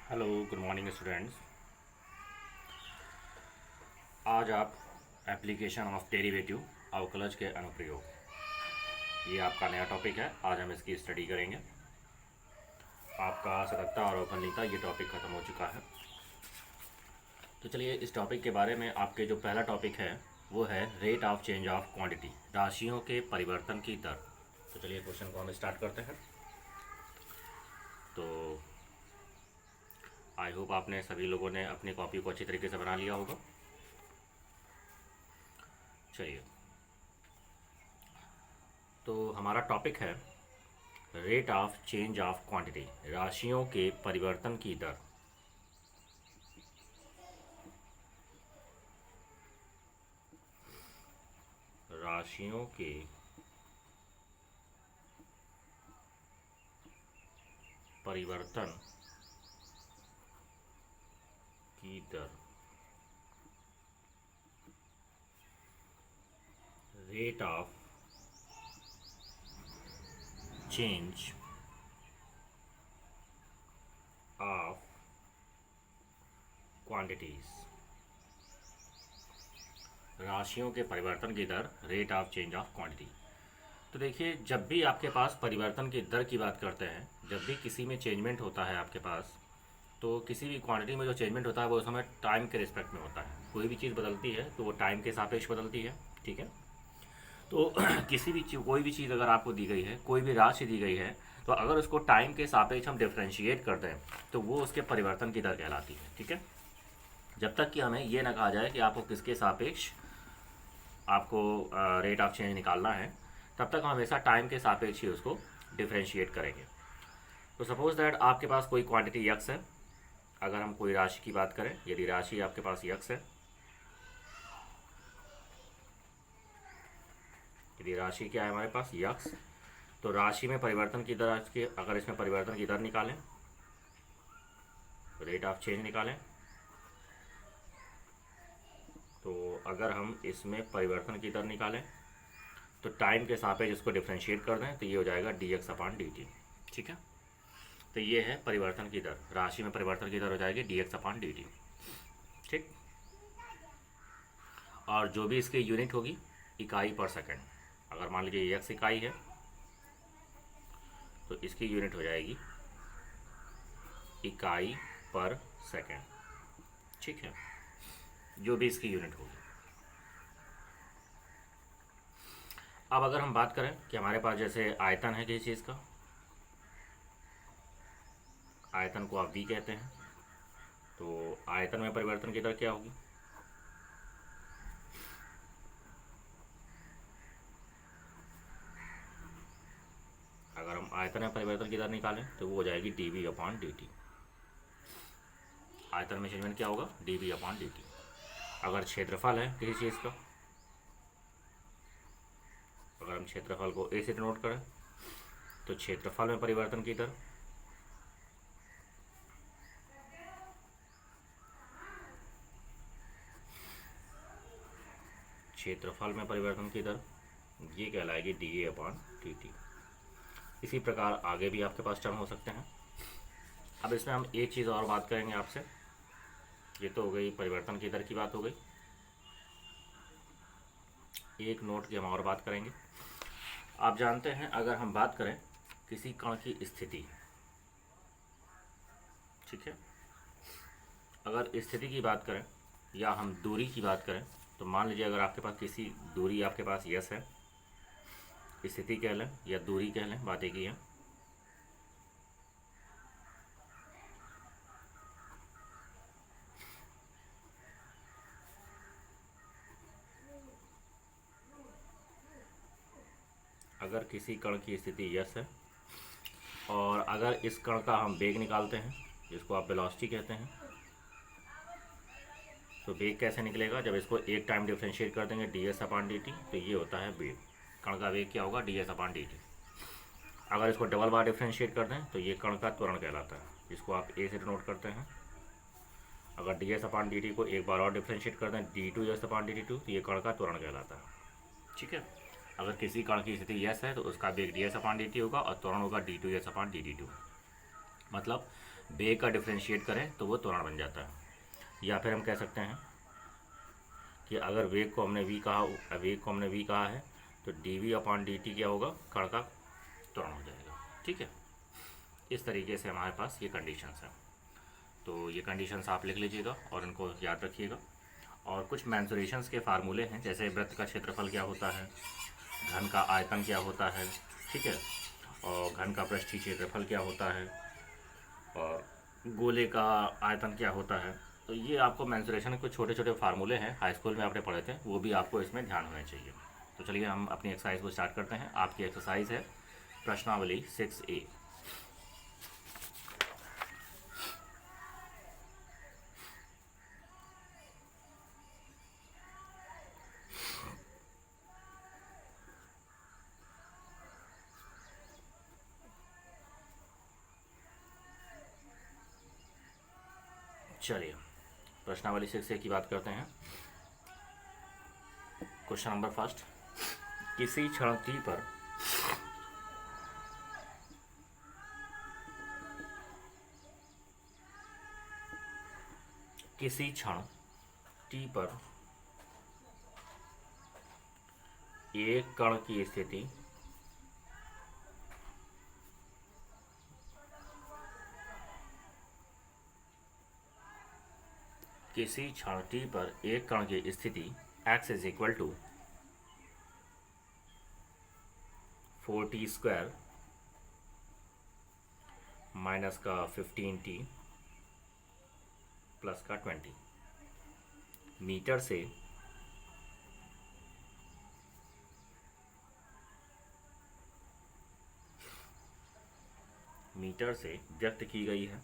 Hello good morning students. आज आप application of derivative अवकलज के अनुप्रयोग, ये आपका नया टॉपिक है। आज हम इसकी स्टडी करेंगे। आपका सततता और अवकलनीयता ये टॉपिक ख़त्म हो चुका है। तो चलिए इस टॉपिक के बारे में, आपके जो पहला टॉपिक है वो है rate of change of quantity, राशियों के परिवर्तन की दर। तो चलिए क्वेश्चन को हम स्टार्ट करते हैं। तो आई होप आपने सभी लोगों ने अपनी कॉपी को अच्छी तरीके से बना लिया होगा। चलिए, तो हमारा टॉपिक है rate of change of quantity, राशियों के परिवर्तन की दर। राशियों के परिवर्तन की दर, rate of change of quantities, राशियों के परिवर्तन की दर, rate of change of quantity. तो देखिए, जब भी आपके पास परिवर्तन की दर की बात करते हैं, जब भी किसी में चेंजमेंट होता है आपके पास, तो किसी भी क्वांटिटी में जो चेंजमेंट होता है वो उस समय टाइम के रिस्पेक्ट में होता है। कोई भी चीज़ बदलती है तो वो टाइम के सापेक्ष बदलती है, ठीक है। तो किसी भी चीज़, कोई भी चीज़ अगर आपको दी गई है, कोई भी राशि दी गई है, तो अगर उसको टाइम के सापेक्ष हम डिफ्रेंशिएट कर दें तो वो उसके परिवर्तन की दर कहलाती है, ठीक है। जब तक कि हमें ये ना कहा जाए कि आपको किसके सापेक्ष आपको रेट ऑफ चेंज निकालना है, तब तक हम हमेशा टाइम के सापेक्ष ही उसको डिफ्रेंशिएट करेंगे। तो सपोज दैट आपके पास कोई क्वांटिटी यक्स है। अगर हम कोई राशि की बात करें, यदि राशि आपके पास यक्स है, यदि राशि क्या है हमारे पास यक्स, तो राशि में परिवर्तन की दर के, अगर इसमें परिवर्तन की दर निकालें, रेट ऑफ चेंज निकालें, तो अगर हम इसमें परिवर्तन की दर निकालें तो टाइम के सापेक्ष इसको डिफ्रेंशिएट कर दें तो ये हो जाएगा डी एक्स अपान डी टी, ठीक है। तो ये है परिवर्तन की दर, राशि में परिवर्तन की दर हो जाएगी डी एक्स अपान डी टी, ठीक। और जो भी इसकी यूनिट होगी इकाई पर सेकंड। अगर मान लीजिए एक्स इकाई है तो इसकी यूनिट हो जाएगी इकाई पर सेकंड, ठीक है, जो भी इसकी यूनिट होगी। अब अगर हम बात करें कि हमारे पास जैसे आयतन है किसी चीज़ का, आयतन को आप वी कहते हैं, तो आयतन में परिवर्तन की दर क्या होगी? अगर हम आयतन में परिवर्तन की दर निकालें तो वो हो जाएगी D V upon D T. आयतन में चेंजमेंट क्या होगा? D V upon D T. अगर क्षेत्रफल है किसी चीज़ का, अगर हम क्षेत्रफल को ए से डिनोट करें तो क्षेत्रफल में परिवर्तन की दर, क्षेत्रफल में परिवर्तन की दर ये कहलाएगी d a upon D t. इसी प्रकार आगे भी आपके पास टर्म हो सकते हैं। अब इसमें हम एक चीज़ और बात करेंगे आपसे। ये तो हो गई परिवर्तन की दर की बात हो गई। एक नोट की हम और बात करेंगे। आप जानते हैं, अगर हम बात करें किसी कण की स्थिति, ठीक है, अगर स्थिति की बात करें या हम दूरी की बात करें, तो मान लीजिए अगर आपके पास किसी दूरी, आपके पास यस है, स्थिति कह लें या दूरी कह लें, बात एक ही है। अगर किसी कण की स्थिति यस है और अगर इस कण का हम वेग निकालते हैं, जिसको आप वेलोसिटी कहते हैं, तो वेग कैसे निकलेगा? जब इसको एक टाइम डिफ्रेंशिएट कर देंगे D S upon D T, तो ये होता है वेग। कण का वेग क्या होगा? D S upon D T. अगर इसको डबल बार डिफ्रेंशिएट कर दें तो ये कण का त्वरण कहलाता है, जिसको आप ए से डिनोट करते हैं। अगर D S upon D T को एक बार और डिफ्रेंशिएट कर दें D two S upon D T two, तो ये कण का त्वरण कहलाता है, ठीक है। अगर किसी कण की स्थिति यस है तो उसका वेग D S upon D T होगा और त्वरण होगा D two S upon D T two. मतलब वेग का डिफ्रेंशिएट करें तो वो त्वरण बन जाता है। या फिर हम कह सकते हैं कि अगर वेग को हमने वी कहा है तो dv/dt क्या होगा, कण का त्वरण हो जाएगा। ठीक है, इस तरीके से हमारे पास ये कंडीशंस हैं। तो ये कंडीशंस आप लिख लीजिएगा और इनको याद रखिएगा। और कुछ मेंसुरेशंस के फार्मूले हैं, जैसे वृत्त का क्षेत्रफल क्या होता है, घन का आयतन क्या होता है, ठीक है, और घन का पृष्ठीय क्षेत्रफल क्या होता है, और गोले का आयतन क्या होता है। तो ये आपको मेंसुरेशन के कुछ छोटे छोटे फार्मूले हैं, हाई स्कूल में आपने पढ़े थे, वो भी आपको इसमें ध्यान होने चाहिए। तो चलिए हम अपनी एक्सरसाइज को स्टार्ट करते हैं। आपकी एक्सरसाइज है प्रश्नावली 6A। चलिए प्रश्नावली 6A की बात करते हैं। क्वेश्चन नंबर फर्स्ट, किसी क्षण t पर एक कण की स्थिति x is equal to 4t² minus का 15t प्लस का 20 मीटर से व्यक्त की गई है।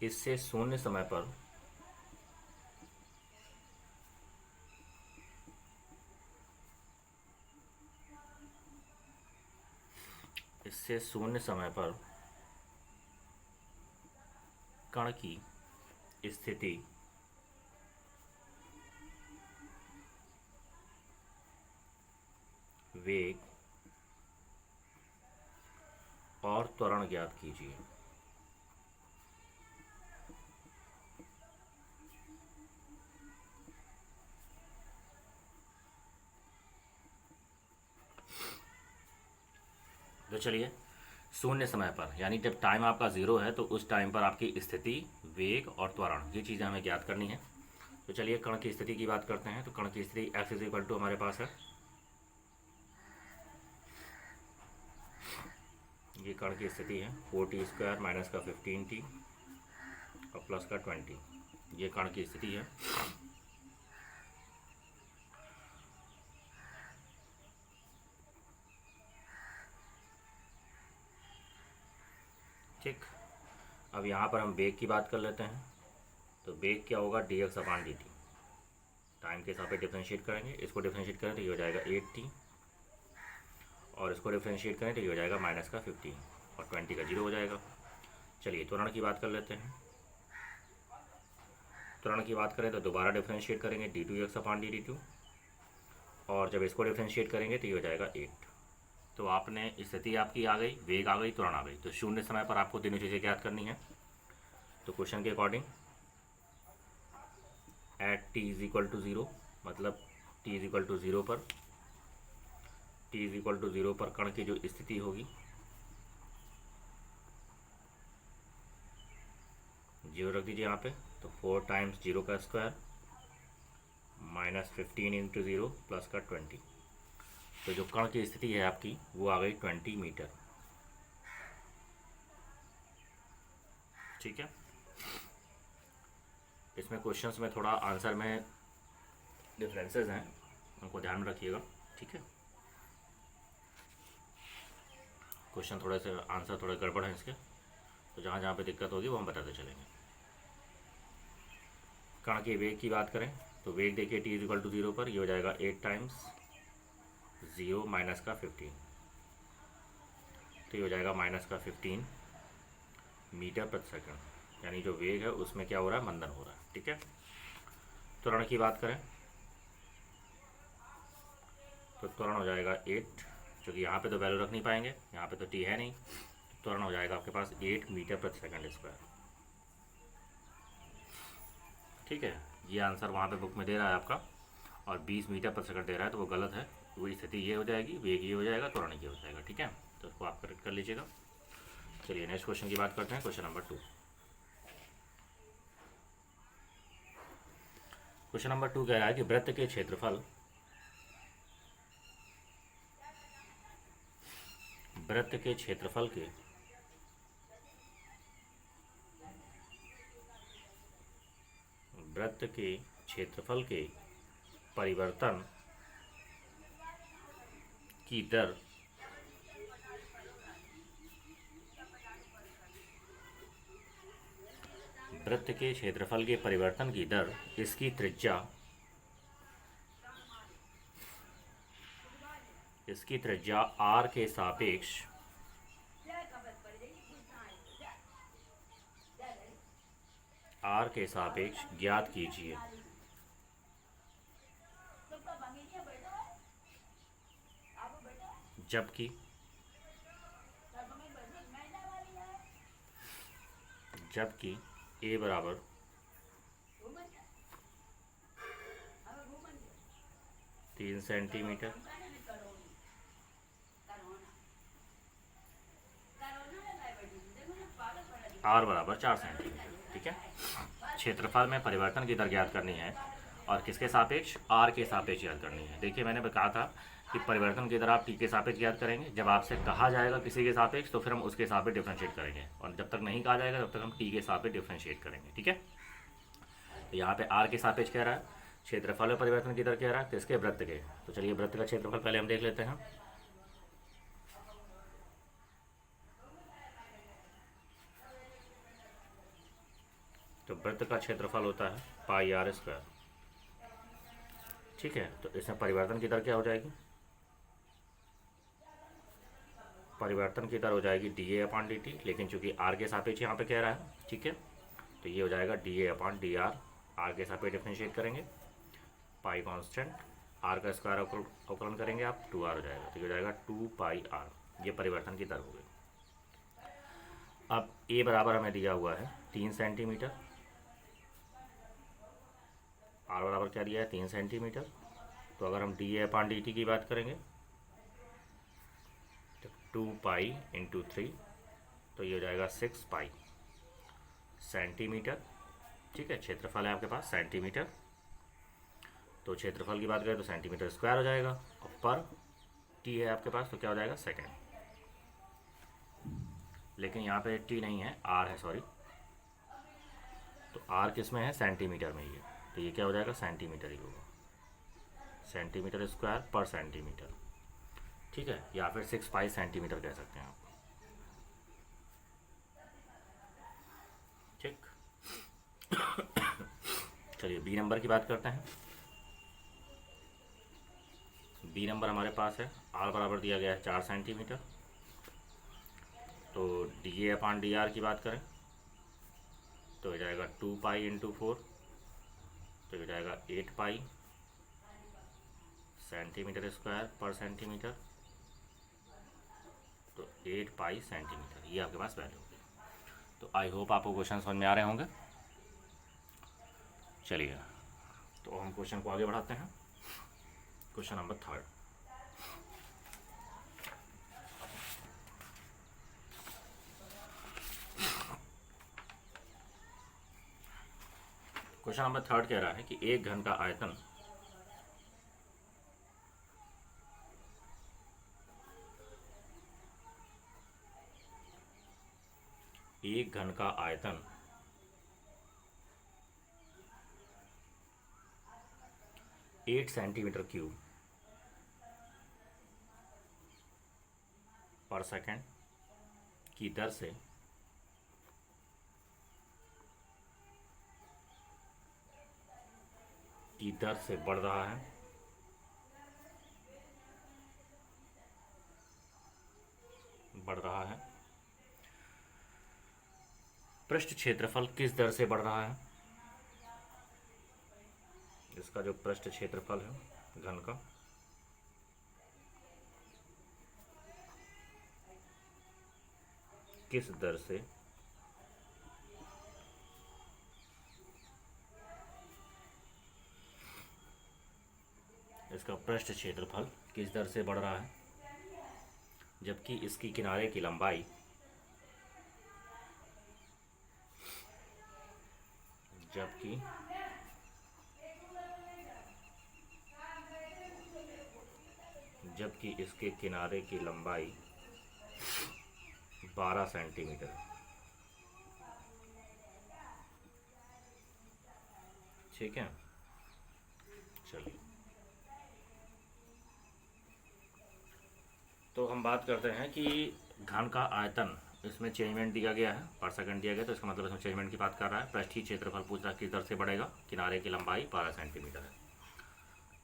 इससे शून्य समय पर कण की स्थिति वेग और त्वरण ज्ञात कीजिए। तो चलिए, शून्य समय पर यानी जब टाइम आपका ज़ीरो है तो उस टाइम पर आपकी स्थिति, वेग और त्वरण, ये चीज़ें हमें ज्ञात करनी है। तो चलिए कण की स्थिति की बात करते हैं। तो कण की स्थिति x इज इक्वल टू हमारे पास है, ये कण की स्थिति है 4t² माइनस का 15t और प्लस का 20, ये कण की स्थिति है। ठीक, अब यहाँ पर हम वेग की बात कर लेते हैं। तो वेग क्या होगा, dx/dt, टाइम के सापेक्ष डिफरेंशिएट करेंगे, इसको डिफरेंशिएट करें तो ये हो जाएगा 8t, और इसको डिफरेंशिएट करें तो ये हो जाएगा माइनस का 15 और 20 का 0 हो जाएगा। चलिए त्वरण की बात कर लेते हैं। त्वरण की बात करें तो दोबारा डिफरेंशिएट करेंगे d2x/dt2, और जब इसको डिफरेंशिएट करेंगे तो ये हो जाएगा 8। तो आपने स्थिति आपकी आ गई, वेग आ गई, त्वरण आ गई। तो शून्य समय पर आपको तीनों चीज़ें ज्ञात करनी है। तो क्वेश्चन के according at t is equal to 0, मतलब t इज इक्वल टू 0 पर कण की जो स्थिति होगी 0 रख दीजिए यहाँ पे। तो 4 टाइम्स 0 का स्क्वायर माइनस 15 इंटू 0 प्लस का 20। तो जो कण की स्थिति है आपकी वो आ गई 20 मीटर। ठीक है, इसमें क्वेश्चंस में थोड़ा आंसर में डिफरेंसेस हैं, उनको ध्यान में रखिएगा। ठीक है, क्वेश्चन थोड़े से आंसर थोड़े गड़बड़ हैं इसके, तो जहाँ जहाँ पे दिक्कत होगी वो हम बताते चलेंगे। कण के वेग की बात करें तो वेग देखिए t इज इक्वल टू 0 पर ये हो जाएगा 8 टाइम्स 0 माइनस का 15, तो ये हो जाएगा माइनस का 15 मीटर प्रति सेकंड, यानी जो वेग है उसमें क्या हो रहा है, मंदन हो रहा है। ठीक है, त्वरण की बात करें तो त्वरण हो जाएगा 8, क्योंकि यहाँ पे तो वैल्यू रख नहीं पाएंगे, यहाँ पे तो टी है नहीं, तो त्वरण हो जाएगा आपके पास 8 मीटर प्रति सेकंड स्क्वायर। ठीक है, ये आंसर वहाँ पे बुक में दे रहा है आपका, और 20 मीटर प्रति सेकंड दे रहा है, तो वो गलत है। वो स्थिति ये हो जाएगी, वेग ये हो जाएगा, त्वरण ये हो जाएगा। ठीक है, तो उसको आप करेक्ट कर लीजिएगा। चलिए नेक्स्ट क्वेश्चन की बात करते हैं, क्वेश्चन नंबर 2। क्वेश्चन नंबर 2 कह रहा है कि वृत्त के क्षेत्रफल वृत्त के क्षेत्रफल के वृत्त के क्षेत्रफल के परिवर्तन की दर वृत्त के क्षेत्रफल के परिवर्तन की दर इसकी त्रिज्या r के सापेक्ष ज्ञात कीजिए। जबकि a बराबर 3 सेंटीमीटर, r बराबर 4 सेंटीमीटर। ठीक है, क्षेत्रफल में परिवर्तन की दर ज्ञात करनी है, और किसके सापेक्ष? r के सापेक्ष ज्ञात करनी है। देखिए मैंने कहा था कि परिवर्तन की दर आप t के सापेक्ष ज्ञात करेंगे। जब आपसे कहा जाएगा किसी के सापेक्ष तो फिर हम उसके सापेक्ष डिफरेंशिएट करेंगे, और जब तक नहीं कहा जाएगा तब तक हम t के सापेक्ष डिफरेंशिएट करेंगे। ठीक है, तो यहाँ पे r के सापेक्ष कह रहा है, क्षेत्रफल में परिवर्तन की दर कह रहा है किसके? वृत्त के। तो चलिए वृत्त का क्षेत्रफल पहले हम देख लेते हैं। तो वृत्त का क्षेत्रफल होता है पाई r स्क्वायर। ठीक है, तो इसमें परिवर्तन की दर क्या हो जाएगी? परिवर्तन की दर हो जाएगी dA/dt, लेकिन चूंकि r के सापेक्ष यहाँ पे कह रहा है, ठीक है, तो ये हो जाएगा dA/dr। r के सापेक्ष डिफरेंशिएट करेंगे, पाई कांस्टेंट, r का स्क्वायर अवकलन करेंगे आप, 2r हो जाएगा, तो ये हो जाएगा 2 पाई r। ये परिवर्तन की दर हो गई। अब a बराबर हमें दिया हुआ है 3 सेंटीमीटर, r बराबर क्या दिया है? 3 सेंटीमीटर। तो अगर हम dA/dt की बात करेंगे तो 2 पाई इंटू 3, तो ये हो जाएगा 6 पाई सेंटीमीटर। ठीक है, क्षेत्रफल है आपके पास सेंटीमीटर, तो क्षेत्रफल की बात करें तो सेंटीमीटर स्क्वायर हो जाएगा, और पर टी है आपके पास तो क्या हो जाएगा? सेकेंड। लेकिन यहाँ पे टी नहीं है, आर है, सॉरी। तो आर किस में है? सेंटीमीटर में ही है, तो ये क्या हो जाएगा? सेंटीमीटर ही होगा, सेंटीमीटर स्क्वायर पर सेंटीमीटर। ठीक है, या फिर 6 पाई सेंटीमीटर कह सकते हैं आप। ठीक, चलिए बी नंबर की बात करते हैं। बी नंबर हमारे पास है, आर बराबर दिया गया है 4 सेंटीमीटर। तो dA/dr की बात करें तो हो जाएगा 2 पाई इंटू 4, तो हो जाएगा 8 पाई सेंटीमीटर स्क्वायर पर सेंटीमीटर, तो 8 पाई सेंटीमीटर, ये आपके पास वैल्यू होगी। तो आई होप आपको क्वेश्चन समझ में आ रहे होंगे। चलिए तो हम क्वेश्चन को आगे बढ़ाते हैं। Question number 3। क्वेश्चन नंबर 3 कह रहा है कि एक घन का आयतन एक घन का आयतन 8 सेंटीमीटर क्यूब पर सेकेंड की दर से बढ़ रहा है, पृष्ठ क्षेत्रफल किस दर से बढ़ रहा है? इसका जो पृष्ठ क्षेत्रफल है घन का, किस दर से इसका पृष्ठ क्षेत्रफल किस दर से बढ़ रहा है, जबकि इसकी किनारे की लंबाई जबकि जबकि इसके किनारे की लंबाई 12 सेंटीमीटर है। ठीक है, चलिए तो हम बात करते हैं कि घन का आयतन, इसमें चेंजमेंट दिया गया है, पर सेकंड दिया गया, तो इसका मतलब इसमें चेंजमेंट की बात कर रहा है। पृष्ठीय क्षेत्रफल पूछ रहा है किस दर से बढ़ेगा, किनारे की लंबाई 12 सेंटीमीटर है।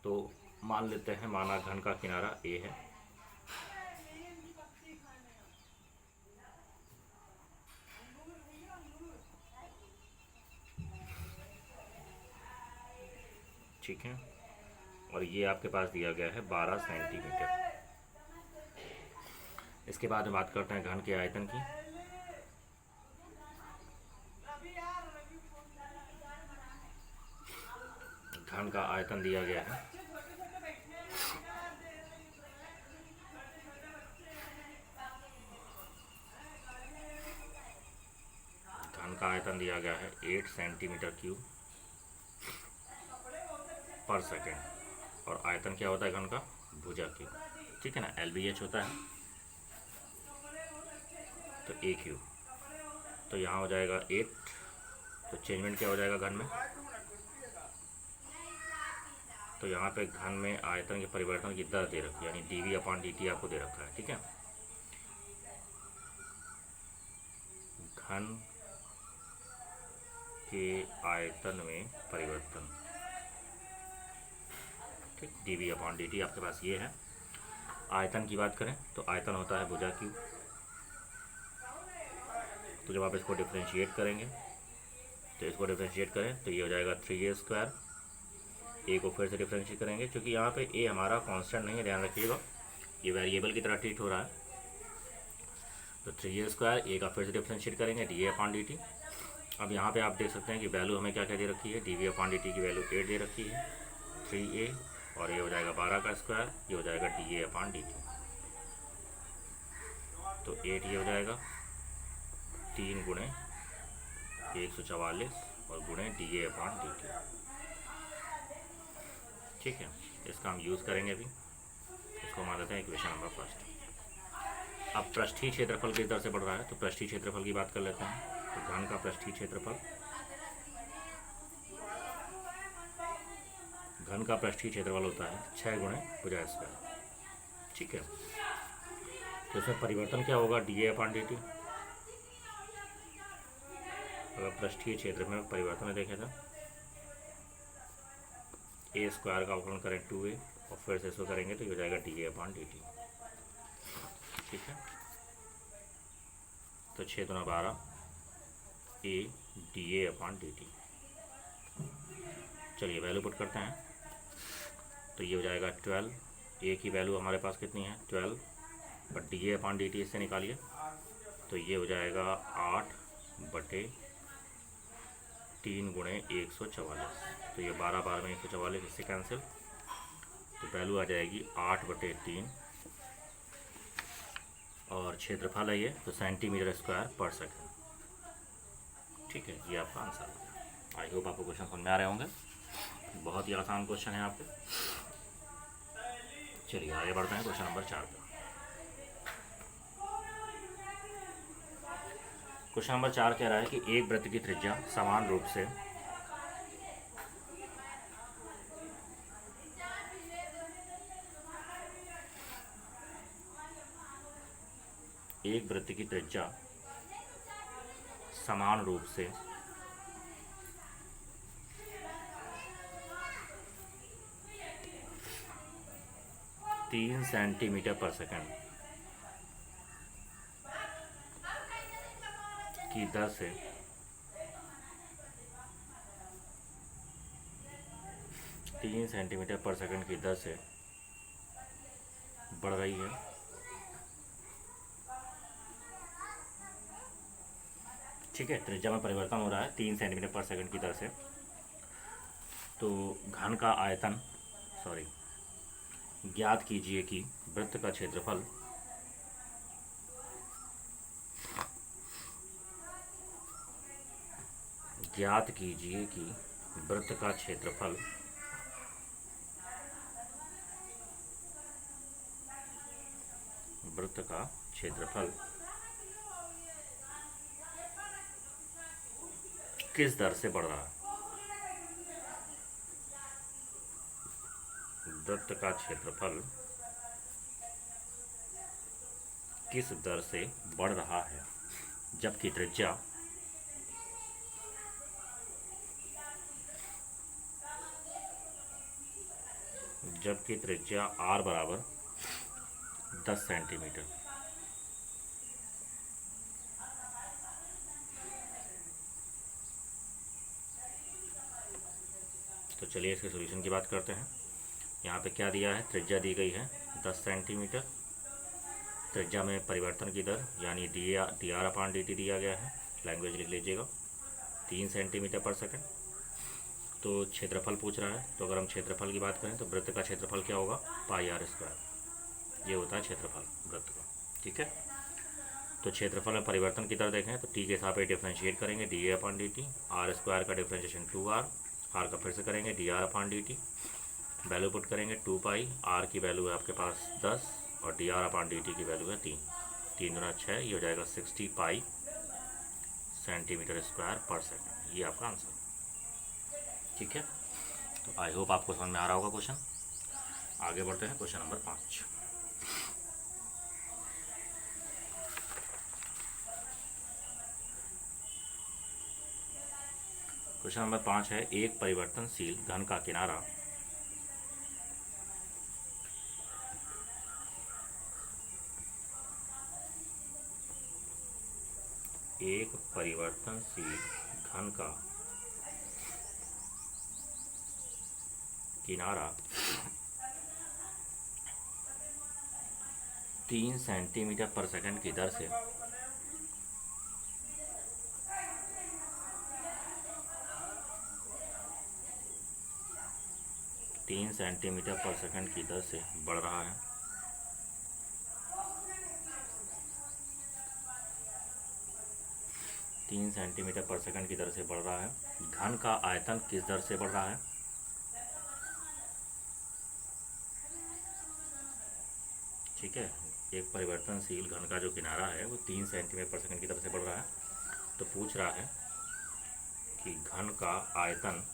तो मान लेते हैं, माना घन का किनारा ए है, ठीक है, और ये आपके पास दिया गया है 12 सेंटीमीटर। इसके बाद में बात करते हैं घन के आयतन की। घन का आयतन दिया गया है घन का आयतन दिया गया है 8 सेंटीमीटर क्यूब पर सेकेंड, और आयतन क्या होता है घन का, भुजा क्यूब, ठीक है ना, LBH होता है, तो ए क्यूब, तो यहाँ हो जाएगा 8, तो चेंजमेंट क्या हो जाएगा घन में, तो यहाँ पे घन में आयतन के परिवर्तन की दर दे रखी है, यानी dV/dt आपको दे रखा है, ठीक है। घन के आयतन में परिवर्तन, ठीक, dV/dt आपके पास ये है। आयतन की बात करें तो आयतन होता है भुजा क्यूब, तो जब आप इसको डिफ्रेंशिएट करेंगे, तो इसको डिफ्रेंशिएट करें तो ये हो जाएगा 3a²। ए को फिर से डिफ्रेंशिएट करेंगे, क्योंकि यहाँ पे ए हमारा कांस्टेंट नहीं है, ध्यान रखिएगा, ये वेरिएबल की तरह ट्रीट हो रहा है। तो 3a², ए का फिर से डिफ्रेंशिएट करेंगे dA/dt। अब यहाँ पे आप देख सकते हैं कि वैल्यू हमें क्या क्या दे रखी है, dV/dt की वैल्यू 8 दे रखी है, 3a, और ये हो जाएगा 12 का स्क्वायर, ये हो जाएगा dA/dt, तो 8 ये हो जाएगा 3 गुणे 144 और गुणे dA/dt, ठीक है। इसका हम यूज़ करेंगे अभी, इसको मान लेते हैं इक्वेशन नंबर फर्स्ट। अब पृष्ठीय क्षेत्रफल किस दर से बढ़ रहा है, तो पृष्ठीय क्षेत्रफल की बात कर लेते हैं। तो घन का पृष्ठीय क्षेत्रफल, घन का पृष्ठीय क्षेत्रफल होता है 6 गुणे भुजा स्क्वायर, ठीक है। तो इसमें परिवर्तन क्या होगा, dA/dt। अगर पृष्ठीय क्षेत्र में परिवर्तन देखें तो a² का अवकलन करें 2a, और फिर से इसको करेंगे तो ये हो जाएगा dA/dt, ठीक है। तो 6 × 12 a dA/dt। चलिए वैल्यू पुट करते हैं, तो ये हो जाएगा 12, ए की वैल्यू हमारे पास कितनी है 12, और dA/dt इससे निकालिए, तो ये हो जाएगा 8/3 गुणे 144, तो ये 12 बार में 144, इससे कैंसिल, तो वैल्यू आ जाएगी 8/3, और क्षेत्रफल है ये, तो सेंटीमीटर स्क्वायर पर सेकेंड, ठीक है। ये आपका आंसर है। आई होप आपको क्वेश्चन समझ में आ रहे होंगे, बहुत ही आसान क्वेश्चन है आपके। चलिए आगे बढ़ते हैं क्वेश्चन नंबर 4 पे। क्वेश्चन नंबर 4 कह रहा है कि एक वृत्त की त्रिज्या समान रूप से एक वृत्त की त्रिज्या समान रूप से 3 सेंटीमीटर पर सेकंड की दर से 3 सेंटीमीटर पर सेकंड की दर से बढ़ रही है, ठीक है, त्रिज्या में परिवर्तन हो रहा है 3 सेंटीमीटर पर सेकंड की दर से। तो घन का आयतन, सॉरी, ज्ञात कीजिए कि वृत्त का क्षेत्रफल ज्ञात कीजिए कि वृत्त का क्षेत्रफल वृत्त का क्षेत्रफल किस दर से बढ़ रहा है। वृत्त का क्षेत्रफल किस दर से बढ़ रहा है जबकि त्रिज्या r बराबर 10 सेंटीमीटर। तो चलिए इसके सॉल्यूशन की बात करते हैं। यहाँ पे क्या दिया है, त्रिज्या दी गई है 10 सेंटीमीटर, त्रिज्या में परिवर्तन की दर यानी dr/dt दिया गया है, लैंग्वेज लिख लीजिएगा 3 सेंटीमीटर पर सेकंड। तो क्षेत्रफल पूछ रहा है, तो अगर हम क्षेत्रफल की बात करें तो वृत्त का क्षेत्रफल क्या होगा, πr²। ये होता है क्षेत्रफल वृत्त का, ठीक है। तो क्षेत्रफल में परिवर्तन की दर देखें तो t के सापेक्ष डिफरेंशिएट करेंगे dA/dt, r² का डिफरेंशिएशन 2r, r का फिर से करेंगे dr/dt, वैल्यू पुट करेंगे 2π, r की वैल्यू है आपके पास 10 और dr/dt की वैल्यू है 3, 3 दूना 6, ये हो जाएगा 60 पाई सेंटीमीटर² पर सेकंड। ये आपका आंसर, ठीक है। तो आई होप आपको समझ में आ रहा होगा क्वेश्चन। आगे बढ़ते हैं क्वेश्चन नंबर 5। क्वेश्चन नंबर 5 है, एक परिवर्तनशील घन का किनारा एक परिवर्तनशील घन का किनारा 3 सेंटीमीटर पर सेकंड की दर से 3 सेंटीमीटर पर सेकंड की दर से बढ़ रहा है। तीन सेंटीमीटर पर सेकंड की दर से बढ़ रहा है। घन का आयतन किस दर से बढ़ रहा है, ठीक है। एक परिवर्तनशील घन का जो किनारा है वो 3 सेंटीमीटर पर सेकंड की दर से बढ़ रहा है। तो पूछ रहा है कि घन का आयतन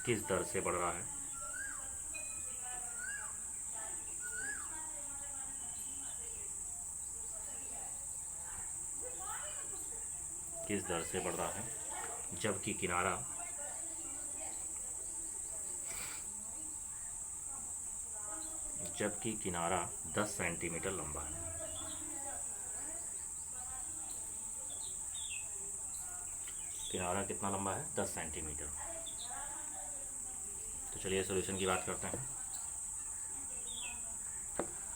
किस दर से बढ़ रहा है। किस दर से बढ़ रहा है जबकि किनारा 10 सेंटीमीटर लंबा है। किनारा कितना लंबा है, 10 सेंटीमीटर। तो चलिए सॉल्यूशन की बात करते हैं।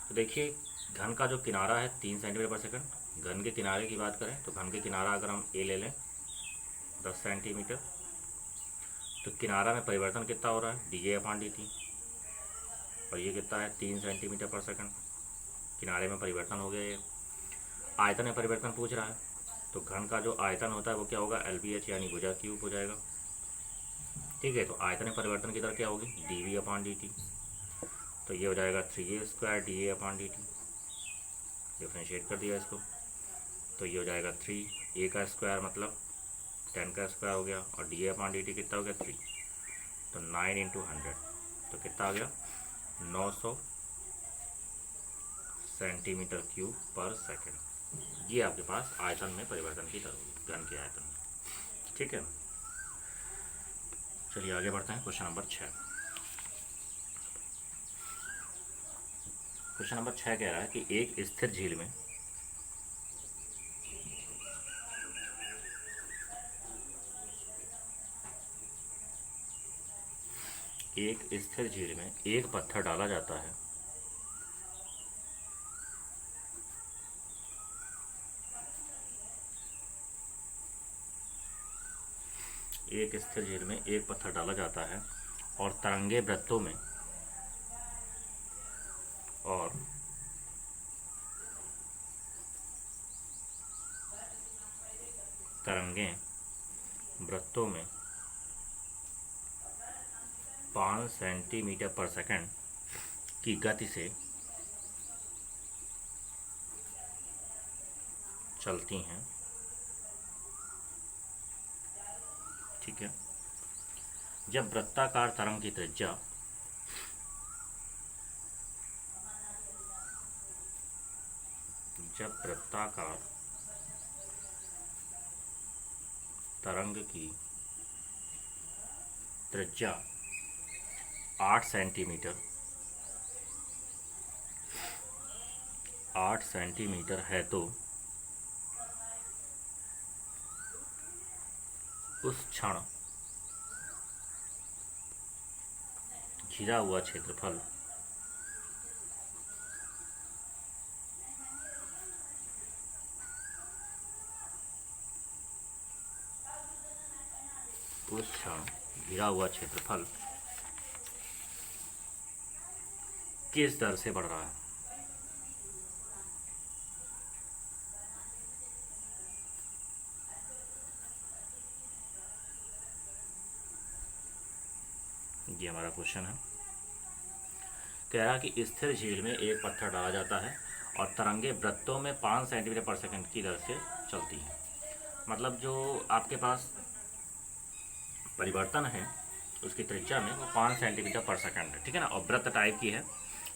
तो देखिए घन का जो किनारा है 3 सेंटीमीटर पर सेकंड। घन के किनारे की बात करें तो घन के किनारा अगर हम ए ले लें 10 सेंटीमीटर, तो किनारा में परिवर्तन कितना हो रहा है, dA/dt, और ये कितना है 3 सेंटीमीटर पर सेकंड। किनारे में परिवर्तन हो गया। ये आयतन में परिवर्तन पूछ रहा है, तो घन का जो आयतन होता है वो क्या होगा, LBH यानी भुजा क्यूब हो जाएगा, ठीक है। तो आयतन में परिवर्तन की दर क्या होगी, dV/dt, तो ये हो जाएगा 3a² dA/dt। डिफ्रेंशिएट कर दिया इसको, तो ये हो जाएगा 3a का स्क्वायर मतलब 10 का स्क्वायर हो गया, और dA/dt कितना हो गया 3, तो 9 × 100, तो कितना आ गया 900 सेंटीमीटर क्यूब पर सेकंड। ये आपके पास आयतन में परिवर्तन की दर होगी, घन के आयतन में, ठीक है। चलिए आगे बढ़ते हैं क्वेश्चन नंबर 6। क्वेश्चन नंबर 6 कह रहा है कि एक स्थिर झील में एक पत्थर डाला जाता है एक स्थिर झील में एक पत्थर डाला जाता है और तरंगे वृत्तों में और तरंगे वृत्तों में 5 सेंटीमीटर पर सेकंड की गति से चलती हैं। ठीक है। जब वृत्ताकार तरंग की त्रिज्या तरंग की त्रिज्या 8 सेंटीमीटर है तो उस क्षण घिरा हुआ क्षेत्रफल किस दर से बढ़ रहा है। ये हमारा क्वेश्चन है। कह रहा कि स्थिर झील में एक पत्थर डाला जाता है और तरंगे वृत्तों में 5 सेंटीमीटर पर सेकंड की दर से चलती हैं। मतलब जो आपके पास परिवर्तन है उसकी त्रिज्या में वो 5 सेंटीमीटर पर सेकंड है। ठीक है ना। और वृत्त टाइप की है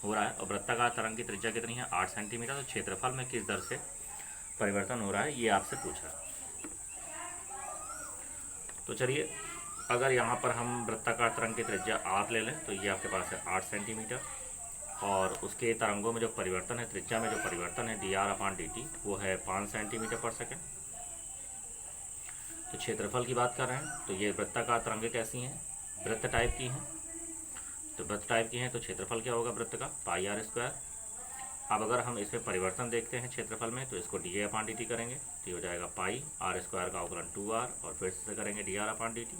हो रहा है और वृत्ताकार तरंग की त्रिज्या कितनी है 8 सेंटीमीटर। तो क्षेत्रफल में किस दर से परिवर्तन हो रहा है ये आपसे पूछा। तो चलिए अगर यहाँ पर हम वृत्ताकार तरंग की त्रिज्या 8 ले लें तो ये आपके पास है 8 सेंटीमीटर और उसके तरंगों में जो परिवर्तन है त्रिज्या में जो परिवर्तन है dr/dt वो है 5 सेंटीमीटर पर सेकंड। तो क्षेत्रफल की बात कर रहे हैं तो ये वृत्ताकार तरंगें कैसी हैं वृत्त टाइप की हैं। तो वृत्त टाइप की हैं तो क्षेत्रफल क्या होगा वृत्त का πr²। अब अगर हम इसमें परिवर्तन देखते हैं क्षेत्रफल में तो इसको dA/dt करेंगे तो ये हो जाएगा पाई r² का अवकलन 2r और फिर से करेंगे dr/dt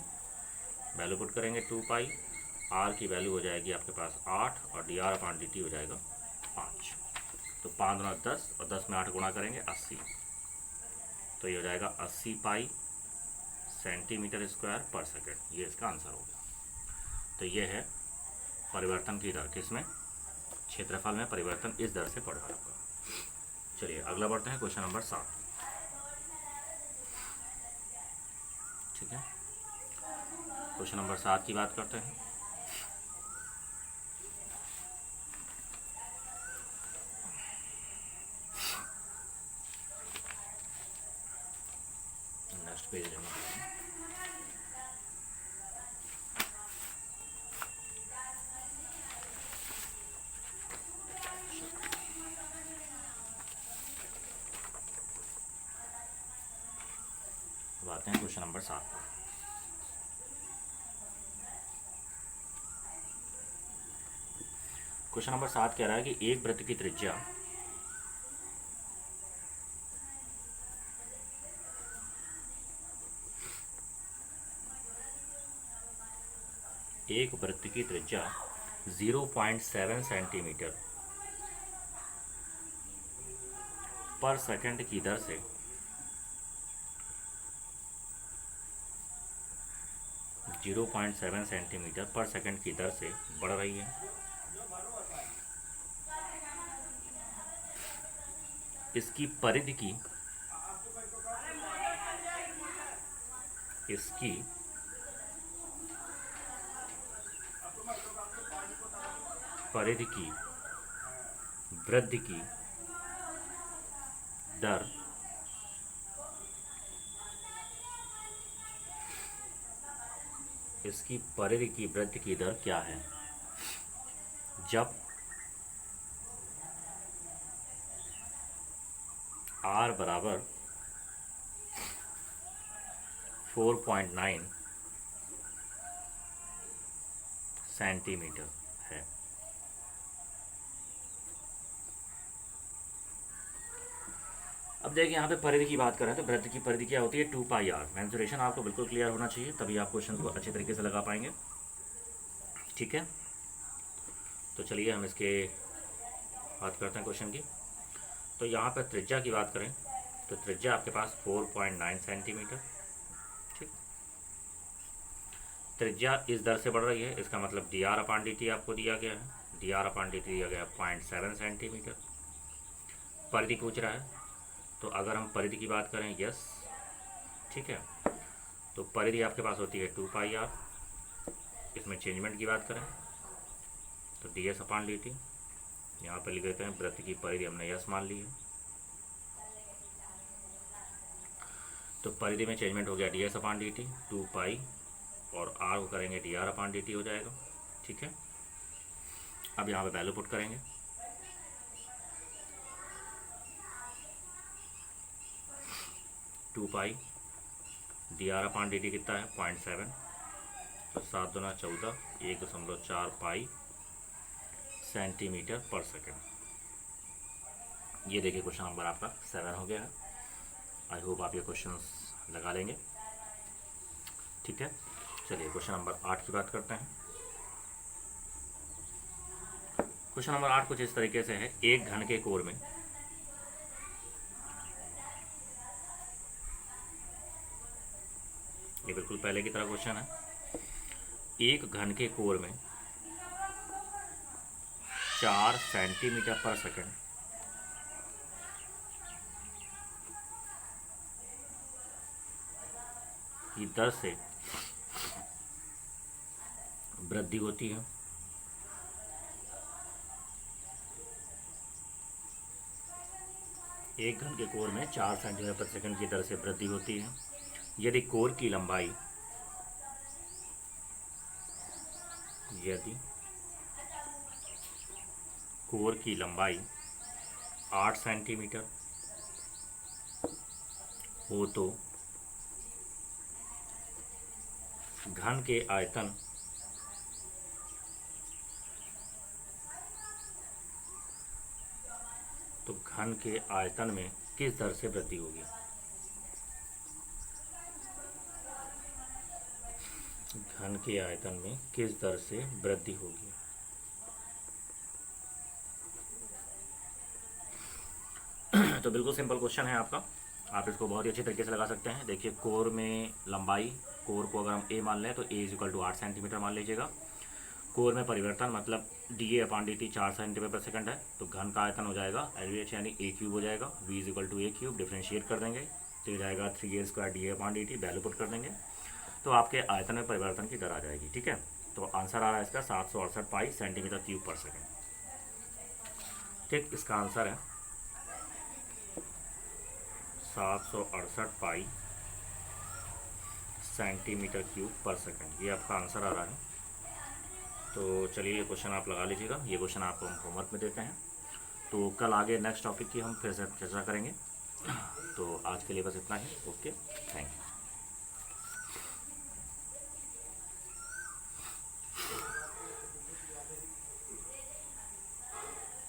वैल्यू पुट करेंगे 2 पाई r की वैल्यू हो जाएगी आपके पास 8 और dr/dt हो जाएगा 5। तो 5 गुना 10 और 10 में 8 गुणा करेंगे 80। तो ये हो जाएगा 80 पाई सेंटीमीटर स्क्वायर पर सेकंड। ये इसका आंसर हो गया। तो ये है परिवर्तन की दर किसमें क्षेत्रफल में परिवर्तन इस दर से बढ़ रहा है। चलिए अगला बढ़ते हैं क्वेश्चन नंबर 7। ठीक है। क्वेश्चन नंबर 7 की बात करते हैं। नेक्स्ट पेज लेना आते हैं क्वेश्चन नंबर 7 पर। क्वेश्चन नंबर 7 कह रहा है कि एक वृत्त की त्रिज्या एक वृत्त की त्रिज्या 0.7 सेंटीमीटर पर सेकंड की दर से 0.7 सेंटीमीटर पर सेकंड की दर से बढ़ रही है। इसकी परिधि की वृद्धि की दर इसकी परिधि की वृद्धि की दर क्या है जब r बराबर 4.9 सेंटीमीटर है। अब देखिए यहाँ पे परिधि की बात करें तो वृत्त की परिधि क्या होती है 2πr। मेंसुरेशन आपको बिल्कुल क्लियर होना चाहिए, तभी आप क्वेश्चन को अच्छे तरीके से लगा पाएंगे। ठीक है, तो चलिए हम इसके बात करते हैं क्वेश्चन की। तो यहाँ पर त्रिज्या की बात करें तो त्रिज्या आपके पास 4.9 सेंटीमीटर। ठीक, त्रिज्या इस दर से बढ़ रही है, इसका मतलब dr/dt आपको दिया गया है, dr/dt दिया गया है 0.7 सेंटीमीटर। परिधि पूछ रहा है, तो अगर हम परिधि की बात करें यस, ठीक है, तो परिधि आपके पास होती है 2πr। इसमें चेंजमेंट की बात करें तो ds/dt, यहाँ पर लिख देते हैं वृत्त की परिधि हमने यस मान ली है, तो परिधि में चेंजमेंट हो गया ds/dt 2π और r को करेंगे dr/dt हो जाएगा। ठीक है, अब यहाँ पे वैल्यू पुट करेंगे, टू पाई dr/dt कितना है 0.7, तो 7 दूना 14, 1.4 पाई सेंटीमीटर पर सेकेंड। ये देखिए क्वेश्चन नंबर आपका 7 हो गया है। आई होप आप ये क्वेश्चन लगा लेंगे। ठीक है, चलिए क्वेश्चन नंबर 8 की बात करते हैं। क्वेश्चन नंबर 8 कुछ इस तरीके से है, एक घन के कोर में ये बिल्कुल पहले की तरह क्वेश्चन है, एक घन के कोर में 4 सेंटीमीटर पर सेकंड की दर से वृद्धि होती है। एक घन के कोर में 4 सेंटीमीटर पर सेकंड की दर से वृद्धि होती है यदि कोर की लंबाई यदि कोर की लंबाई 8 सेंटीमीटर हो तो घन के आयतन में किस दर से वृद्धि होगी। घन के आयतन में किस दर से वृद्धि होगी। तो बिल्कुल सिंपल क्वेश्चन है आपका, आप इसको बहुत ही अच्छे तरीके से लगा सकते हैं। देखिए कोर में लंबाई, कोर को अगर हम a मान लें तो a = 8 सेंटीमीटर मान लीजिएगा। कोर में परिवर्तन मतलब dA/dt 4 सेंटीमीटर पर सेकंड है, तो घन का आयतन हो जाएगा LVH यानी a³ हो जाएगा, v = a³, डिफ्रेंशिएट कर देंगे तो ये जाएगा 3a² dA/dt, वैल्यू पुट कर देंगे तो आपके आयतन में परिवर्तन की दर आ जाएगी। ठीक है, तो आंसर आ रहा है इसका 768 पाई सेंटीमीटर क्यूब पर सेकंड। ठीक, इसका आंसर है 768 पाई सेंटीमीटर क्यूब पर सेकंड, ये आपका आंसर आ रहा है। तो चलिए ये क्वेश्चन आप लगा लीजिएगा, ये क्वेश्चन आपको हम होमवर्क में देते हैं। तो कल आगे नेक्स्ट टॉपिक की हम फिर से चर्चा करेंगे। तो आज के लिए बस इतना ही। Okay, thank you.